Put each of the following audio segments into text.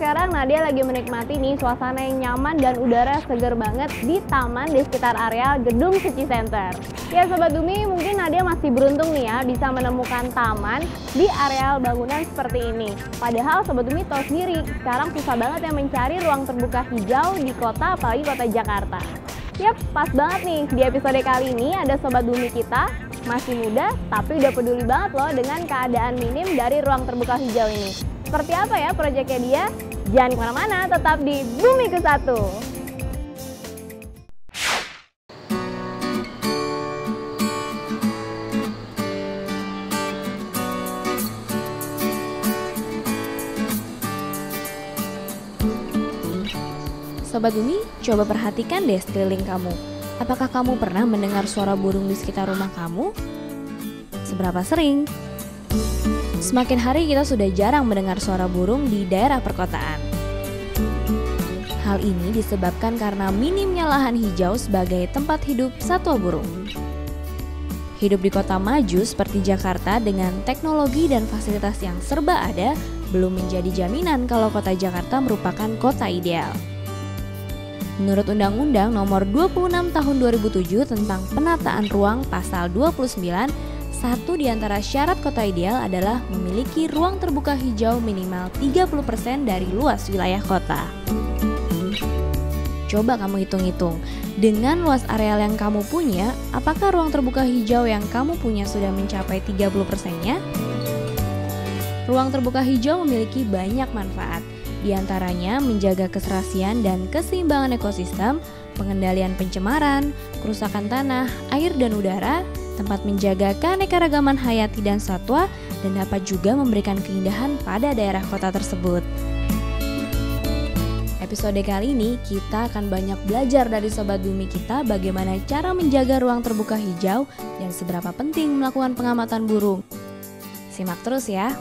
sekarang Nadia lagi menikmati nih suasana yang nyaman dan udara seger banget di taman di sekitar areal Gedung Suci Center. Ya Sobat Bumi, mungkin Nadia masih beruntung nih ya bisa menemukan taman di areal bangunan seperti ini. Padahal Sobat Bumi tahu sendiri, sekarang susah banget ya mencari ruang terbuka hijau di kota, apalagi kota Jakarta. Yap, pas banget nih, di episode kali ini ada Sobat Bumi kita, masih muda tapi udah peduli banget loh dengan keadaan minim dari ruang terbuka hijau ini. Seperti apa ya proyeknya dia? Jangan kemana-mana, tetap di Bumiku 1. Sobat Bumi, coba perhatikan deh sekeliling kamu. Apakah kamu pernah mendengar suara burung di sekitar rumah kamu? Seberapa sering? Semakin hari kita sudah jarang mendengar suara burung di daerah perkotaan. Hal ini disebabkan karena minimnya lahan hijau sebagai tempat hidup satwa burung. Hidup di kota maju seperti Jakarta dengan teknologi dan fasilitas yang serba ada belum menjadi jaminan kalau kota Jakarta merupakan kota ideal. Menurut Undang-Undang Nomor 26 Tahun 2007 tentang Penataan Ruang Pasal 29, satu di antara syarat kota ideal adalah memiliki ruang terbuka hijau minimal 30% dari luas wilayah kota. Coba kamu hitung-hitung, dengan luas areal yang kamu punya, apakah ruang terbuka hijau yang kamu punya sudah mencapai 30%-nya? Ruang terbuka hijau memiliki banyak manfaat, di antaranya menjaga keserasian dan keseimbangan ekosistem, pengendalian pencemaran, kerusakan tanah, air dan udara, tempat menjaga keanekaragaman hayati dan satwa, dan dapat juga memberikan keindahan pada daerah kota tersebut. Episode kali ini kita akan banyak belajar dari Sobat Bumi kita bagaimana cara menjaga ruang terbuka hijau dan seberapa penting melakukan pengamatan burung. Simak terus ya.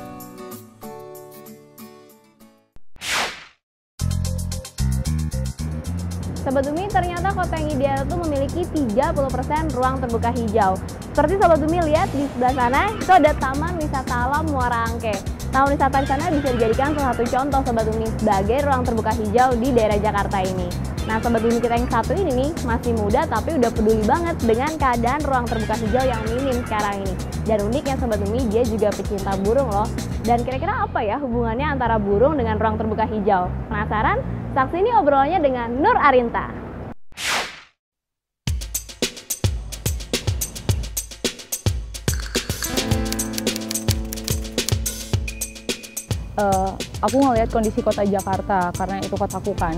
Sobat Bumi, ternyata kota yang ideal itu memiliki 30% ruang terbuka hijau. Seperti Sobat Bumi lihat di sebelah sana, itu ada Taman Wisata Alam Muara Angke. Taman wisata di sana bisa dijadikan salah satu contoh Sobat Bumi sebagai ruang terbuka hijau di daerah Jakarta ini. Nah, Sobat Bumi kita yang satu ini nih masih muda tapi udah peduli banget dengan keadaan ruang terbuka hijau yang minim sekarang ini. Dan uniknya Sobat Bumi, dia juga pecinta burung loh. Dan kira-kira apa ya hubungannya antara burung dengan ruang terbuka hijau? Penasaran? Saksi ini obrolannya dengan Nur Arinta. Aku ngelihat kondisi kota Jakarta karena itu kotaku kan,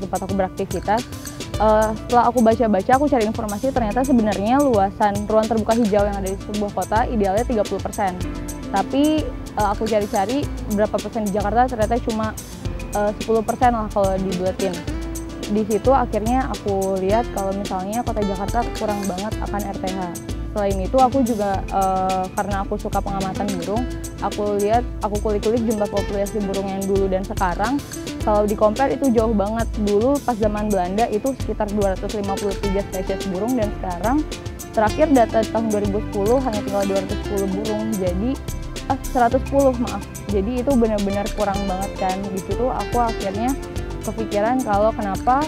tempat aku beraktivitas. Setelah aku baca-baca, aku cari informasi, ternyata sebenarnya luasan ruang terbuka hijau yang ada di sebuah kota idealnya 30%. Tapi aku cari-cari berapa persen di Jakarta, ternyata cuma 10% lah kalau dibuletin. Di situ akhirnya aku lihat kalau misalnya kota Jakarta kurang banget akan RTH. Selain itu aku juga karena aku suka pengamatan burung, aku kulik-kulik jumlah populasi burung yang dulu dan sekarang. Kalau di compare itu jauh banget. Dulu pas zaman Belanda itu sekitar 253 spesies burung, dan sekarang terakhir data tahun 2010 hanya tinggal 210 burung. Jadi 110 maaf. Jadi itu benar-benar kurang banget kan. Di situ aku akhirnya kepikiran kalau kenapa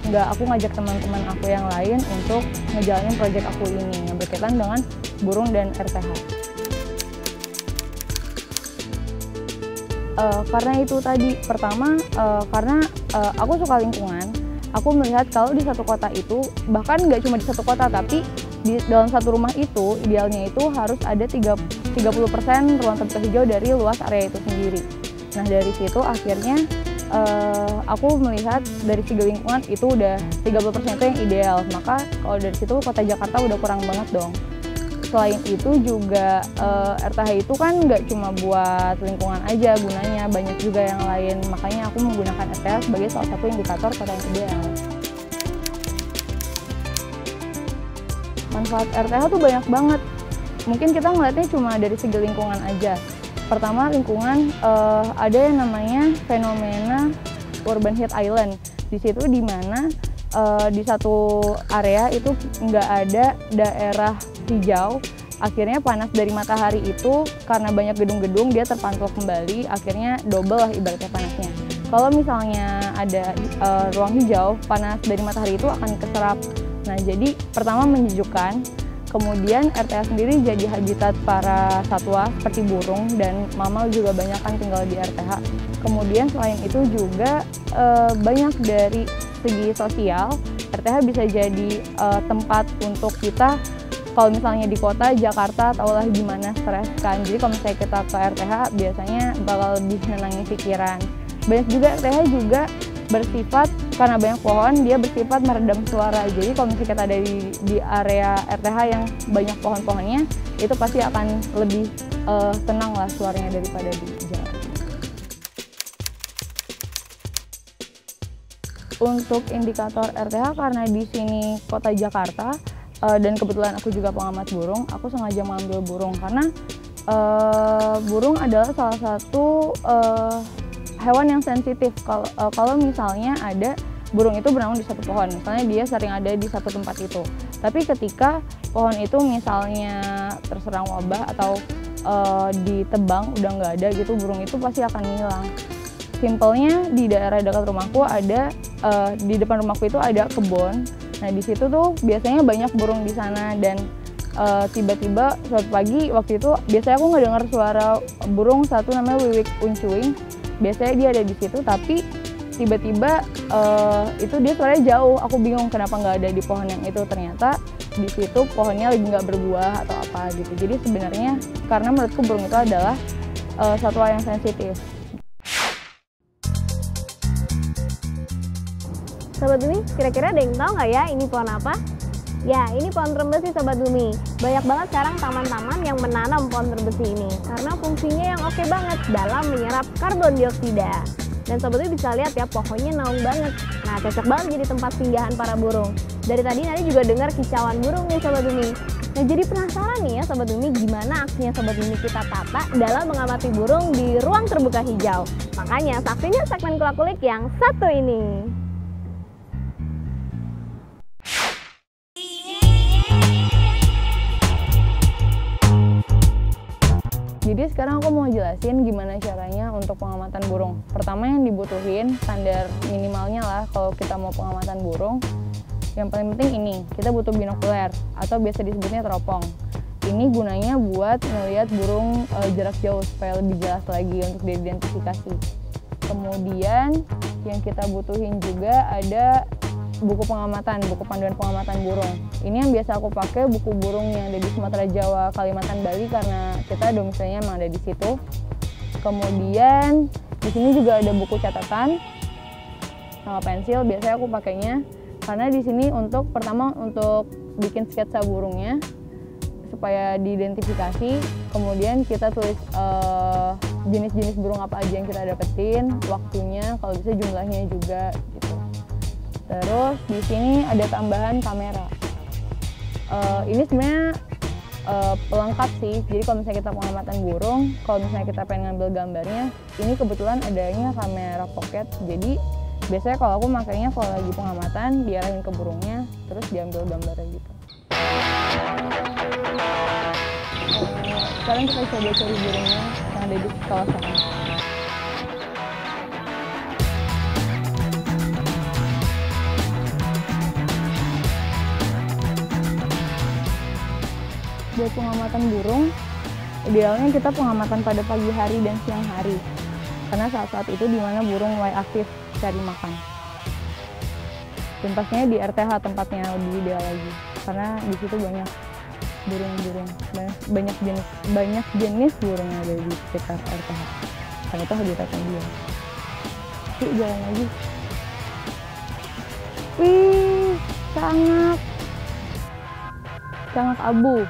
nggak aku ngajak teman-teman aku yang lain untuk ngejalanin proyek aku ini yang berkaitan dengan burung dan RTH. Karena itu tadi, pertama karena aku suka lingkungan. Aku melihat kalau di satu kota itu, bahkan nggak cuma di satu kota, tapi di dalam satu rumah itu idealnya itu harus ada 30% ruang terbuka hijau dari luas area itu sendiri. Nah dari situ akhirnya aku melihat dari segi lingkungan itu udah 30% itu yang ideal. Maka kalau dari situ kota Jakarta udah kurang banget dong. Selain itu juga RTH itu kan nggak cuma buat lingkungan aja gunanya, banyak juga yang lain. Makanya aku menggunakan RTH sebagai salah satu indikator kota yang ideal. Manfaat RTH tuh banyak banget. Mungkin kita ngeliatnya cuma dari segi lingkungan aja. Pertama, lingkungan ada yang namanya fenomena urban heat island. Di situ di mana di satu area itu nggak ada daerah hijau, akhirnya panas dari matahari itu karena banyak gedung-gedung dia terpantul kembali, akhirnya double lah ibaratnya panasnya. Kalau misalnya ada ruang hijau, panas dari matahari itu akan keserap. Nah, jadi pertama menyejukkan, kemudian RTH sendiri jadi habitat para satwa seperti burung dan mamal juga banyak kan tinggal di RTH. Kemudian selain itu juga banyak dari segi sosial, RTH bisa jadi tempat untuk kita kalau misalnya di kota Jakarta tahulah gimana stres kan. Jadi kalau misalnya kita ke RTH biasanya bakal lebih nenangin pikiran. Banyak juga RTH juga bersifat, karena banyak pohon, dia bersifat meredam suara. Jadi kalau misalnya kita ada di area RTH yang banyak pohon-pohonnya, itu pasti akan lebih tenang lah suaranya daripada di jalan. Untuk indikator RTH, karena di sini kota Jakarta, dan kebetulan aku juga pengamat burung, aku sengaja mengambil burung karena burung adalah salah satu hewan yang sensitif. Kalau misalnya ada burung itu berenang di satu pohon, misalnya dia sering ada di satu tempat itu. Tapi ketika pohon itu misalnya terserang wabah atau ditebang udah nggak ada gitu, burung itu pasti akan hilang. Simpelnya di daerah dekat rumahku ada, di depan rumahku itu ada kebun. Nah di situ tuh biasanya banyak burung di sana dan tiba-tiba suatu pagi waktu itu biasanya aku nggak dengar suara burung satu namanya wiwik uncuing. Biasanya dia ada di situ, tapi tiba-tiba itu dia suaranya jauh. Aku bingung kenapa nggak ada di pohon yang itu. Ternyata di situ pohonnya lagi nggak berbuah atau apa gitu. Jadi sebenarnya karena menurutku burung itu adalah satwa yang sensitif. Sobat Bumi, kira-kira ada yang tahu nggak ya ini pohon apa? Ya, ini pohon terbesi Sobat Bumi. Banyak banget sekarang taman-taman yang menanam pohon terbesi ini karena fungsinya yang oke banget dalam menyerap karbon dioksida. Dan Sobat Bumi bisa lihat ya, pohonnya naung banget. Nah, cocok banget jadi tempat singgahan para burung. Dari tadi Nadi juga dengar kicauan burung nih Sobat Bumi. Nah, jadi penasaran nih ya Sobat Bumi, gimana aksinya Sobat Bumi kita tata dalam mengamati burung di ruang terbuka hijau. Makanya saksinya segmen Kulik-Kulik yang satu ini. Jadi sekarang aku mau jelasin gimana caranya untuk pengamatan burung. Pertama yang dibutuhin, standar minimalnya lah kalau kita mau pengamatan burung. Yang paling penting ini, kita butuh binokuler atau biasa disebutnya teropong. Ini gunanya buat melihat burung jarak jauh supaya lebih jelas lagi untuk diidentifikasi. Kemudian yang kita butuhin juga ada buku pengamatan, buku panduan pengamatan burung. Ini yang biasa aku pakai, buku burung yang ada di Sumatera, Jawa, Kalimantan, Bali karena kita domisilinya emang ada di situ. Kemudian di sini juga ada buku catatan sama pensil. Biasanya aku pakainya karena di sini untuk pertama untuk bikin sketsa burungnya supaya diidentifikasi. Kemudian kita tulis jenis-jenis burung apa aja yang kita dapetin, waktunya, kalau bisa jumlahnya juga gitu. Terus di sini ada tambahan kamera. Ini sebenarnya pelengkap sih. Jadi kalau misalnya kita pengamatan burung, kalau misalnya kita pengen ngambil gambarnya, ini kebetulan adanya kamera pocket. Jadi biasanya kalau aku makainya kalau lagi pengamatan, diarahin ke burungnya, terus diambil gambarnya gitu. Sekarang kita coba cari burungnya yang ada di kawasan ini. Buat pengamatan burung, idealnya kita pengamatan pada pagi hari dan siang hari. Karena saat-saat itu dimana burung mulai aktif cari makan. Dan pastinya di RTH tempatnya lebih ideal lagi. Karena di situ banyak burung-burung, banyak jenis burung yang ada di sekitar RTH. Karena itu habitatnya dia. Yuk jalan lagi. Wih, cangak abu.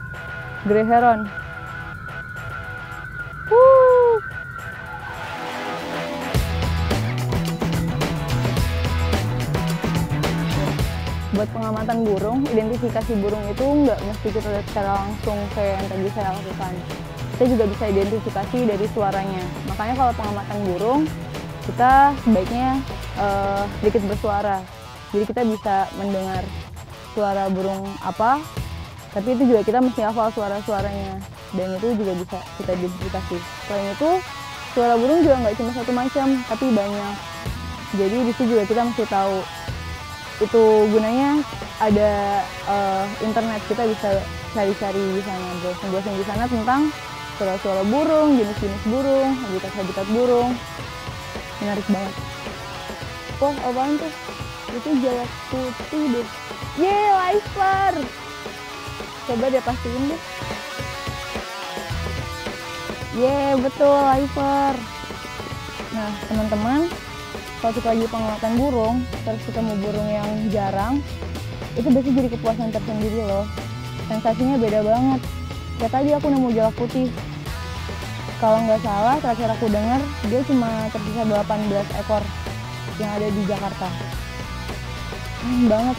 Grey heron. Buat pengamatan burung, identifikasi burung itu nggak mesti kita lihat secara langsung kayak yang tadi saya lakukan. Kita juga bisa identifikasi dari suaranya. Makanya kalau pengamatan burung, kita sebaiknya sedikit bersuara. Jadi kita bisa mendengar suara burung apa, tapi itu juga kita mesti hafal suara-suaranya, dan itu juga bisa kita identifikasi. Selain itu, suara burung juga nggak cuma satu macam, tapi banyak. Jadi di situ juga kita mesti tahu. Itu gunanya ada internet, kita bisa cari-cari di sana, browsing di sana tentang suara-suara burung, jenis-jenis burung, habitat-habitat burung. Menarik banget. Wah, apaan tuh? Itu jalak putih deh. Yeay, lifer! Coba deh pastiin deh. Yeay, betul, lifer. Nah, teman-teman, kalau kita lagi pengamatan burung, terus ketemu burung yang jarang, itu biasanya jadi kepuasan tersendiri loh. Sensasinya beda banget. Kayak tadi aku nemu jalak putih. Kalau nggak salah, terakhir aku dengar, dia cuma tersisa 18 ekor yang ada di Jakarta. Banget.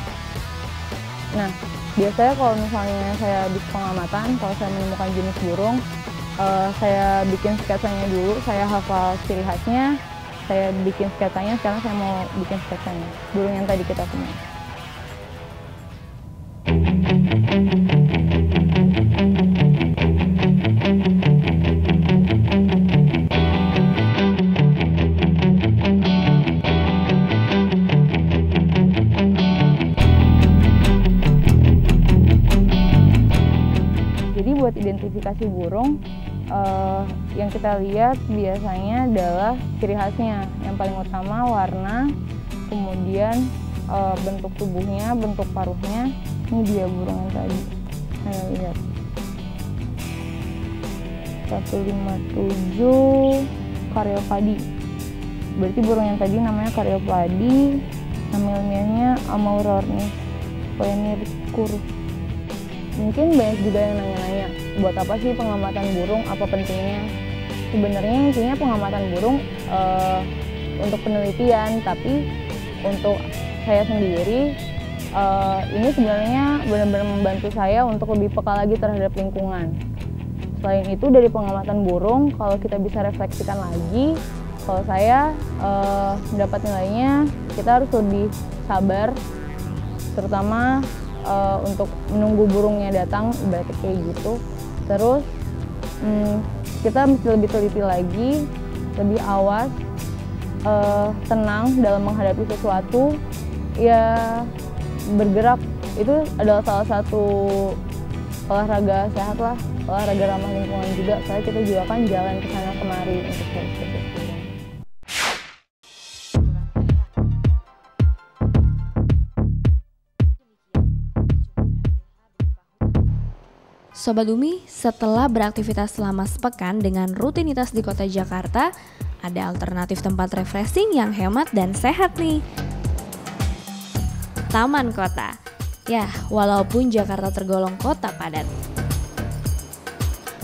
Nah, biasanya kalau misalnya saya habis pengamatan, kalau saya menemukan jenis burung, saya bikin sketsanya dulu, saya hafal ciri khasnya, saya bikin sketsanya, sekarang saya mau bikin sketsanya, burung yang tadi kita punya. Jadi buat identifikasi burung, yang kita lihat biasanya adalah ciri khasnya. Yang paling utama warna, kemudian bentuk tubuhnya, bentuk paruhnya. Ini dia burung yang tadi. Saya lihat. 157 Caryophyllae. Berarti burung yang tadi namanya Caryophyllae. Nama ilmiahnya Amaurornis phoenicurus. Mungkin banyak juga yang nanya-nanya, buat apa sih pengamatan burung, apa pentingnya? Sebenarnya intinya pengamatan burung untuk penelitian, tapi untuk saya sendiri, ini sebenarnya benar-benar membantu saya untuk lebih peka lagi terhadap lingkungan. Selain itu, dari pengamatan burung, kalau kita bisa refleksikan lagi, kalau saya mendapat nilainya, kita harus lebih sabar, terutama untuk menunggu burungnya datang, ibaratnya kayak gitu. Terus kita mesti lebih teliti lagi, lebih awas, tenang dalam menghadapi sesuatu. Ya, bergerak itu adalah salah satu olahraga sehat lah, olahraga ramah lingkungan juga. Soalnya kita juga kan jalan ke sana kemari untuk spesies. Sobat Umi, setelah beraktivitas selama sepekan dengan rutinitas di kota Jakarta, ada alternatif tempat refreshing yang hemat dan sehat nih. Taman kota. Ya, walaupun Jakarta tergolong kota padat,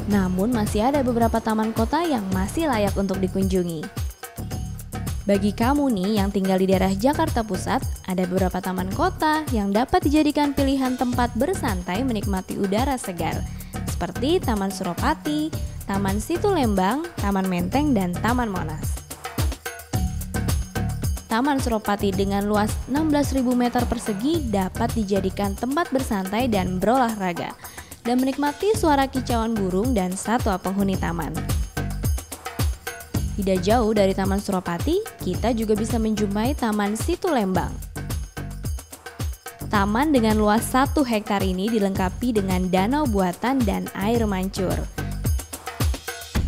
namun masih ada beberapa taman kota yang masih layak untuk dikunjungi. Bagi kamu nih yang tinggal di daerah Jakarta Pusat, ada beberapa taman kota yang dapat dijadikan pilihan tempat bersantai menikmati udara segar, seperti Taman Suropati, Taman Situ Lembang, Taman Menteng, dan Taman Monas. Taman Suropati dengan luas 16.000 meter persegi dapat dijadikan tempat bersantai dan berolahraga, dan menikmati suara kicauan burung dan satwa penghuni taman. Tidak jauh dari Taman Suropati, kita juga bisa menjumpai Taman Situ Lembang. Taman dengan luas 1 hektar ini dilengkapi dengan danau buatan dan air mancur.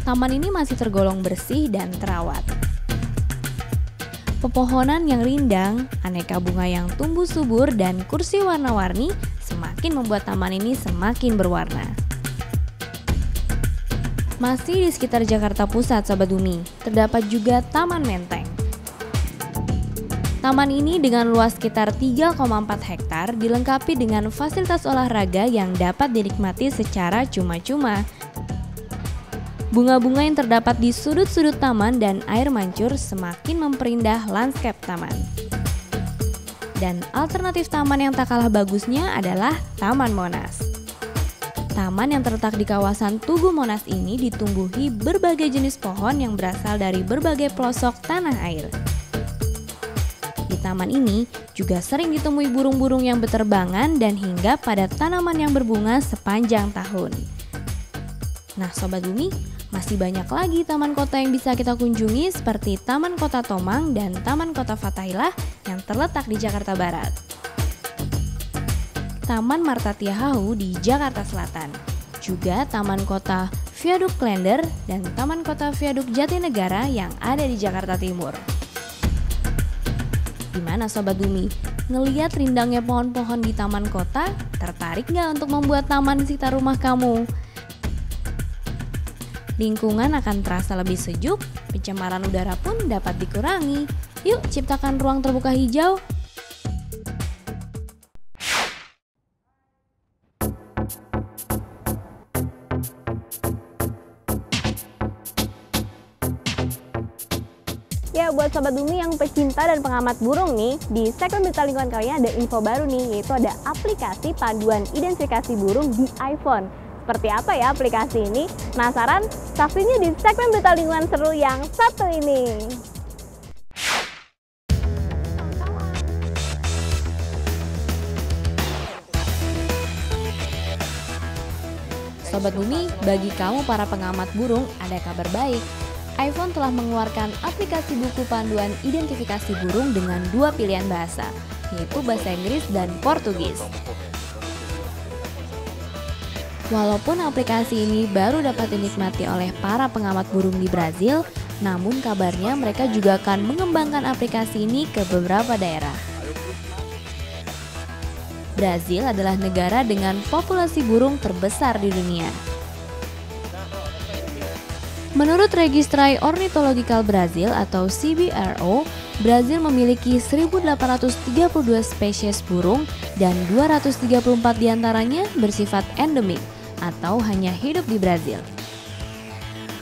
Taman ini masih tergolong bersih dan terawat. Pepohonan yang rindang, aneka bunga yang tumbuh subur, dan kursi warna-warni semakin membuat taman ini semakin berwarna. Masih di sekitar Jakarta Pusat, Sobat Umi, terdapat juga Taman Menteng. Taman ini dengan luas sekitar 3,4 hektar dilengkapi dengan fasilitas olahraga yang dapat dinikmati secara cuma-cuma. Bunga-bunga yang terdapat di sudut-sudut taman dan air mancur semakin memperindah lanskap taman. Dan alternatif taman yang tak kalah bagusnya adalah Taman Monas. Taman yang terletak di kawasan Tugu Monas ini ditumbuhi berbagai jenis pohon yang berasal dari berbagai pelosok tanah air. Di taman ini juga sering ditemui burung-burung yang berterbangan dan hinggap pada tanaman yang berbunga sepanjang tahun. Nah Sobat Bumi, Masih banyak lagi taman kota yang bisa kita kunjungi seperti Taman Kota Tomang dan Taman Kota Fathaillah yang terletak di Jakarta Barat. Taman Marta Tiahau di Jakarta Selatan. Juga Taman Kota Viaduk Klender dan Taman Kota Viaduk Jatinegara yang ada di Jakarta Timur. Gimana Sobat Bumi? Ngeliat rindangnya pohon-pohon di taman kota? Tertarik nggak untuk membuat taman di sekitar rumah kamu? Lingkungan akan terasa lebih sejuk, pencemaran udara pun dapat dikurangi. Yuk ciptakan ruang terbuka hijau. Ya, buat Sobat Bumi yang pecinta dan pengamat burung nih, di segmen berita lingkungan kali ini ada info baru nih, yaitu ada aplikasi panduan identifikasi burung di iPhone. Seperti apa ya aplikasi ini? Penasaran? Saksinya di segmen berita lingkungan seru yang satu ini. Sobat Bumi, bagi kamu para pengamat burung, ada kabar baik. iPhone telah mengeluarkan aplikasi buku panduan identifikasi burung dengan 2 pilihan bahasa, yaitu bahasa Inggris dan Portugis. Walaupun aplikasi ini baru dapat dinikmati oleh para pengamat burung di Brazil, namun kabarnya mereka juga akan mengembangkan aplikasi ini ke beberapa daerah. Brazil adalah negara dengan populasi burung terbesar di dunia. Menurut Registry Ornithological Brazil atau CBRO, Brazil memiliki 1.832 spesies burung dan 234 diantaranya bersifat endemik atau hanya hidup di Brazil.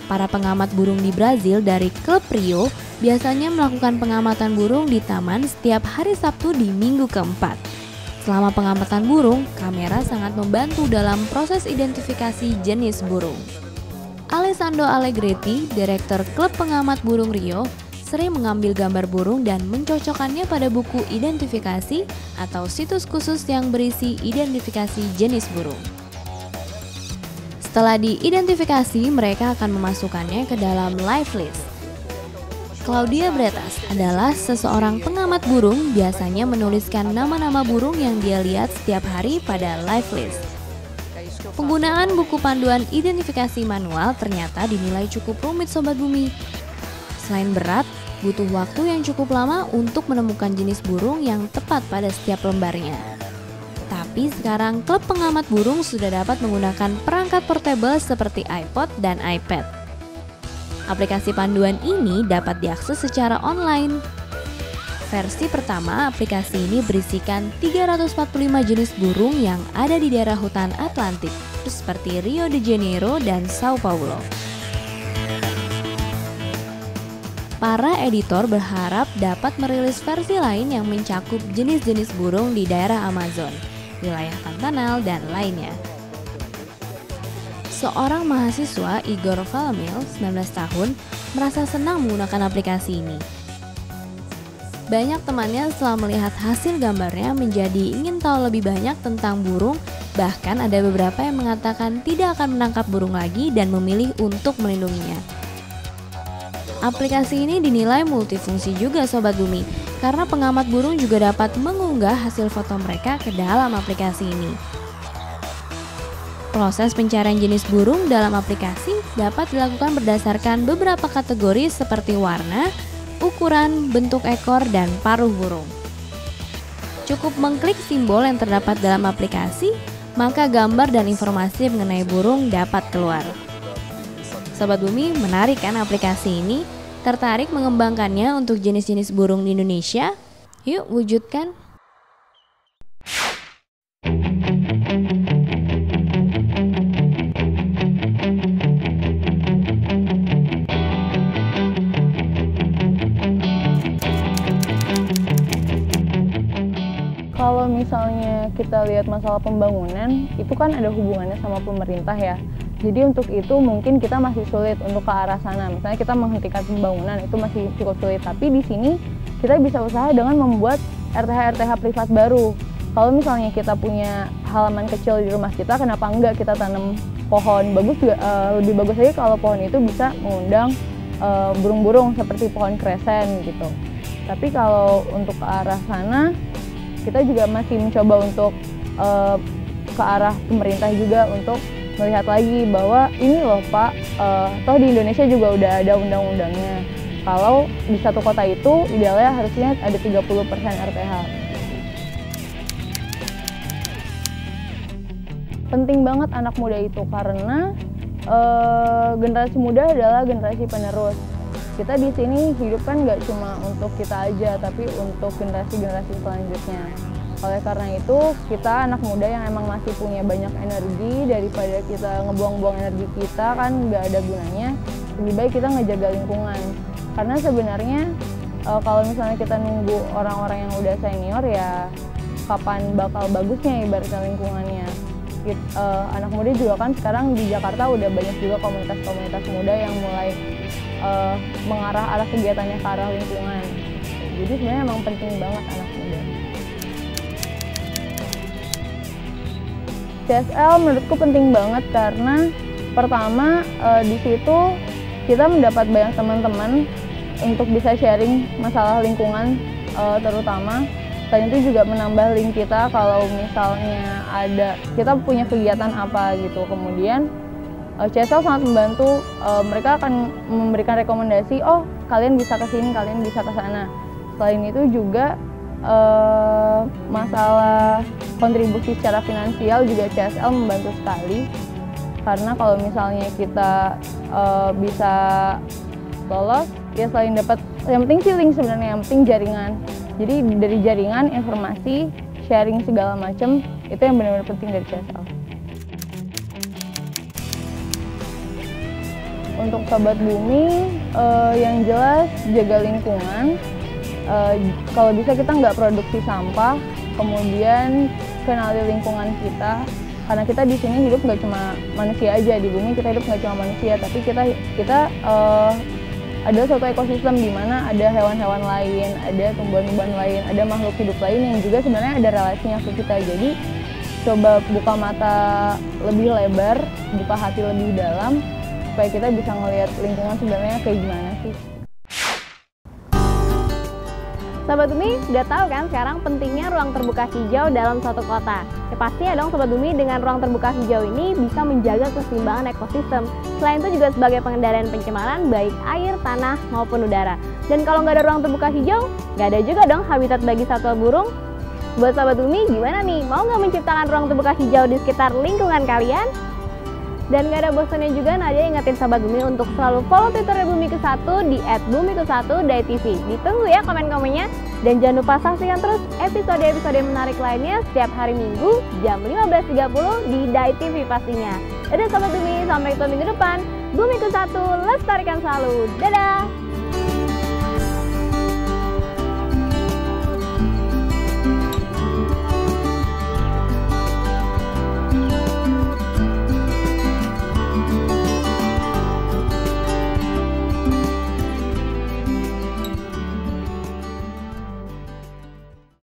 Para pengamat burung di Brazil dari Klub Rio biasanya melakukan pengamatan burung di taman setiap hari Sabtu di minggu keempat. Selama pengamatan burung, kamera sangat membantu dalam proses identifikasi jenis burung. Alessandro Allegretti, direktur klub pengamat burung Rio, sering mengambil gambar burung dan mencocokkannya pada buku identifikasi atau situs khusus yang berisi identifikasi jenis burung. Setelah diidentifikasi, mereka akan memasukkannya ke dalam live list. Claudia Bretas adalah seseorang pengamat burung, biasanya menuliskan nama-nama burung yang dia lihat setiap hari pada live list. Penggunaan buku panduan identifikasi manual ternyata dinilai cukup rumit Sobat Bumi. Selain berat, butuh waktu yang cukup lama untuk menemukan jenis burung yang tepat pada setiap lembarnya. Tapi sekarang klub pengamat burung sudah dapat menggunakan perangkat portable seperti iPod dan iPad. Aplikasi panduan ini dapat diakses secara online. Versi pertama aplikasi ini berisikan 345 jenis burung yang ada di daerah hutan Atlantik, seperti Rio de Janeiro dan Sao Paulo. Para editor berharap dapat merilis versi lain yang mencakup jenis-jenis burung di daerah Amazon, wilayah Pantanal, dan lainnya. Seorang mahasiswa, Igor Valamil, 19 tahun, merasa senang menggunakan aplikasi ini. Banyak temannya setelah melihat hasil gambarnya menjadi ingin tahu lebih banyak tentang burung, bahkan ada beberapa yang mengatakan tidak akan menangkap burung lagi dan memilih untuk melindunginya. Aplikasi ini dinilai multifungsi juga Sobat Bumi, karena pengamat burung juga dapat mengunggah hasil foto mereka ke dalam aplikasi ini. Proses pencarian jenis burung dalam aplikasi dapat dilakukan berdasarkan beberapa kategori seperti warna, ukuran, bentuk ekor, dan paruh burung. Cukup mengklik simbol yang terdapat dalam aplikasi, maka gambar dan informasi mengenai burung dapat keluar. Sobat Bumi, menarik kan aplikasi ini? Tertarik mengembangkannya untuk jenis-jenis burung di Indonesia? Yuk wujudkan! Kalau misalnya kita lihat masalah pembangunan, itu kan ada hubungannya sama pemerintah ya. Jadi untuk itu mungkin kita masih sulit untuk ke arah sana. Misalnya kita menghentikan pembangunan itu masih cukup sulit. Tapi di sini kita bisa usaha dengan membuat RTH-RTH privat baru. Kalau misalnya kita punya halaman kecil di rumah kita, kenapa enggak kita tanam pohon bagus juga lebih bagus lagi kalau pohon itu bisa mengundang burung-burung seperti pohon kresen gitu. Tapi kalau untuk ke arah sana kita juga masih mencoba untuk ke arah pemerintah juga untuk melihat lagi bahwa ini loh Pak, toh di Indonesia juga udah ada undang-undangnya. Kalau di satu kota itu idealnya harusnya ada 30% RPH. Penting banget anak muda itu karena generasi muda adalah generasi penerus. Kita di sini hidup kan nggak cuma untuk kita aja, tapi untuk generasi-generasi selanjutnya. Oleh karena itu, kita anak muda yang emang masih punya banyak energi, daripada kita ngebuang-buang energi kita kan nggak ada gunanya, lebih baik kita ngejaga lingkungan. Karena sebenarnya kalau misalnya kita nunggu orang-orang yang udah senior ya kapan bakal bagusnya ibaratnya lingkungannya. Anak muda juga kan sekarang di Jakarta udah banyak juga komunitas-komunitas muda yang mulai mengarah kegiatannya ke arah lingkungan. Jadi sebenarnya emang penting banget anak muda. CSL menurutku penting banget karena pertama di situ kita mendapat banyak teman-teman untuk bisa sharing masalah lingkungan terutama. Selain itu juga menambah link kita kalau misalnya kita punya kegiatan apa gitu. Kemudian CSL sangat membantu, mereka akan memberikan rekomendasi, oh kalian bisa ke sini, kalian bisa ke sana. Selain itu juga masalah kontribusi secara finansial juga CSL membantu sekali. Karena kalau misalnya kita bisa lolos, ya selain dapat, yang penting sih link sebenarnya, yang penting jaringan. Jadi dari jaringan, informasi, sharing segala macam, itu yang benar-benar penting dari CSL. Untuk Sobat Bumi, yang jelas jaga lingkungan. Kalau bisa kita nggak produksi sampah, kemudian kenali lingkungan kita. Karena kita di sini hidup nggak cuma manusia aja, di bumi kita hidup nggak cuma manusia, tapi kita ada suatu ekosistem di mana ada hewan-hewan lain, ada tumbuhan-tumbuhan lain, ada makhluk hidup lain yang juga sebenarnya ada relasinya ke kita. Jadi coba buka mata lebih lebar, buka hati lebih dalam, supaya kita bisa ngelihat lingkungan sebenarnya kayak gimana sih. Sobat Bumi, udah tahu kan sekarang pentingnya ruang terbuka hijau dalam suatu kota. Ya pastinya dong Sobat Bumi, dengan ruang terbuka hijau ini bisa menjaga keseimbangan ekosistem. Selain itu juga sebagai pengendalian pencemaran baik air, tanah, maupun udara. Dan kalau nggak ada ruang terbuka hijau, nggak ada juga dong habitat bagi satwa burung. Buat Sobat Bumi, gimana nih? Mau nggak menciptakan ruang terbuka hijau di sekitar lingkungan kalian? Dan gak ada bosannya juga Nadia ingetin Sobat Bumi untuk selalu follow Twitter Bumikku1 di @bumikku1.tv. Ditunggu ya komen-komennya. Dan jangan lupa saksikan terus episode-episode menarik lainnya setiap hari Minggu jam 15.30 di Dai TV pastinya. Dadah Sobat Bumi, sampai ketemu minggu depan. Bumikku1, lestarikan selalu. Dadah!